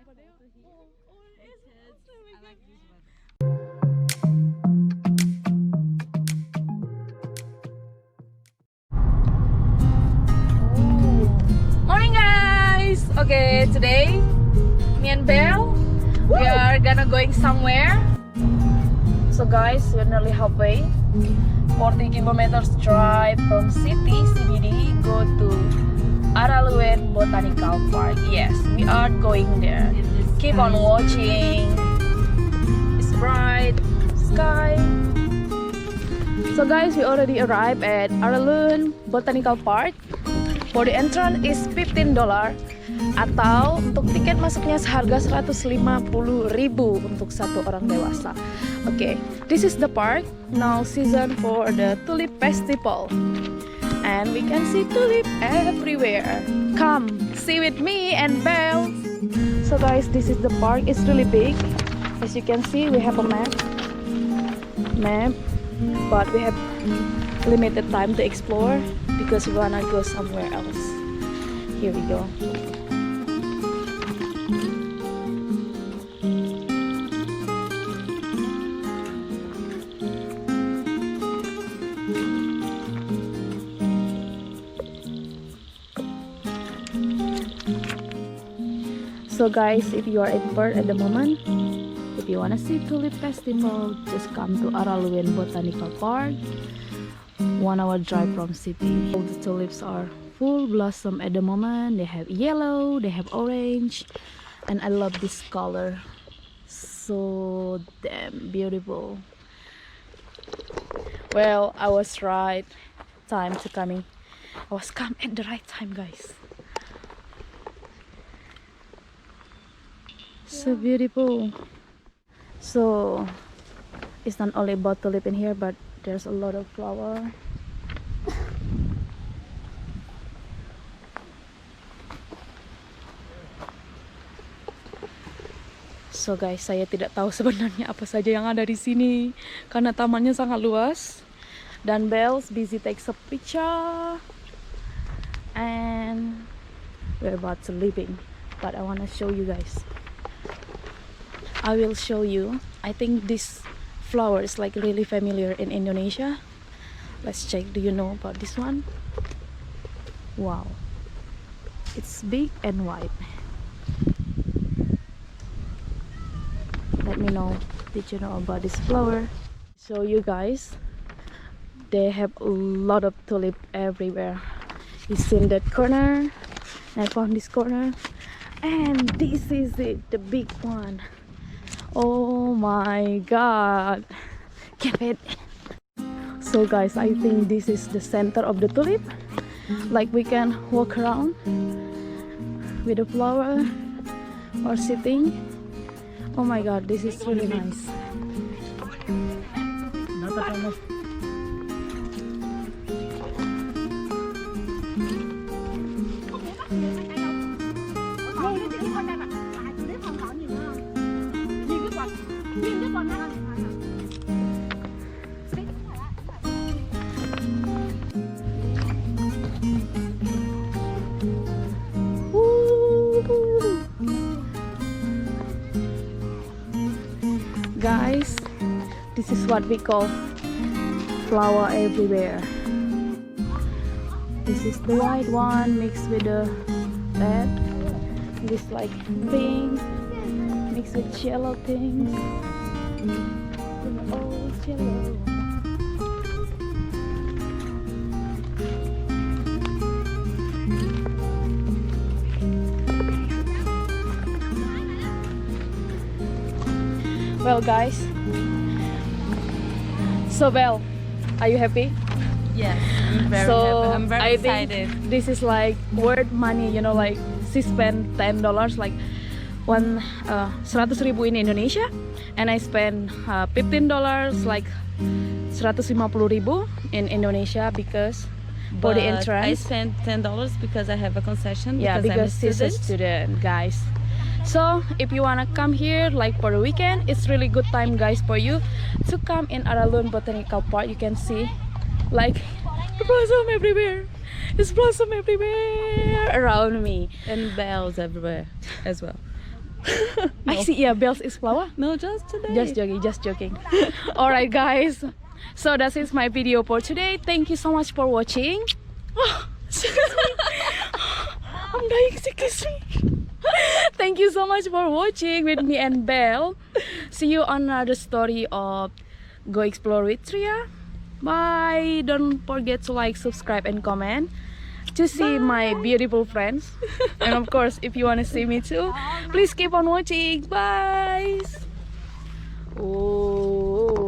Morning guys! Okay, today me and Belle we are gonna going somewhere. So guys, we're nearly halfway. 40 kilometers drive from city CBD go to Araluen Botanic Park. Yes, we are going there. Keep on watching. It's bright sky. So guys, we already arrived at Araluen Botanical Park. For the entrance is $15 atau untuk tiket masuknya seharga 150.000 untuk satu orang dewasa. Okay, this is the park now season for the Tulip Festival. And we can see tulip everywhere. Come, see with me and Belle. So guys, this is the park. It's really big. As you can see, we have a map, but we have limited time to explore because we wanna go somewhere else. Here we go. So guys, if you are in Perth at the moment, if you wanna see Tulip Festival, just come to Araluen Botanical Park. 1 hour drive from city. All the tulips are full blossom at the moment. They have yellow, they have orange, and I love this color. So damn beautiful. Well, I was right. Time to coming. I was come at the right time, guys. So beautiful. So it's not only about tulip in here, but there's a lot of flower. So guys, saya tidak tahu sebenarnya apa saja yang ada di sini karena tamannya sangat luas. Dan Belle's busy takes a picture, and we're about to leaving. But I wanna show you guys. I will show you. I think this flower is like really familiar in Indonesia. Let's check. Do you know about this one? Wow, it's big and white. Let me know, did you know about this flower? So you guys, they have a lot of tulip everywhere. You see in that corner, I found this corner, and this is it, the big one. Oh my god, get it. So guys, I think this is the center of the tulip. Like we can walk around with the flower or sitting. Oh my god, this is really nice. Guys, this is what we call flower everywhere. This is the white one mixed with the red. This like pink mixed with yellow things. Oh, yellow. Well guys, so Belle, are you happy? Yes, I'm very happy. I'm very excited. Think this is like worth money, you know, like she spent $10 like 100.000 in Indonesia, and I spent $15 like 150.000 in Indonesia because for the entrance. I spent $10 because I have a concession. Yeah, because she's a student, guys. So if you wanna come here like for the weekend, it's really good time guys for you to come in Araluen Botanical Park. You can see like the blossom everywhere. It's blossom everywhere around me and bells everywhere as well. I see, yeah, Bells is flower. No, just today. Just joking. Alright guys, so that is my video for today. Thank you so much for watching. I'm dying, kiss me. Thank you so much for watching with me and Belle. See you on another story of Go Explore with Tria. Bye. Don't forget to like, subscribe, and comment to see my beautiful friends. And of course, if you want to see me too, please keep on watching. Bye. Oh.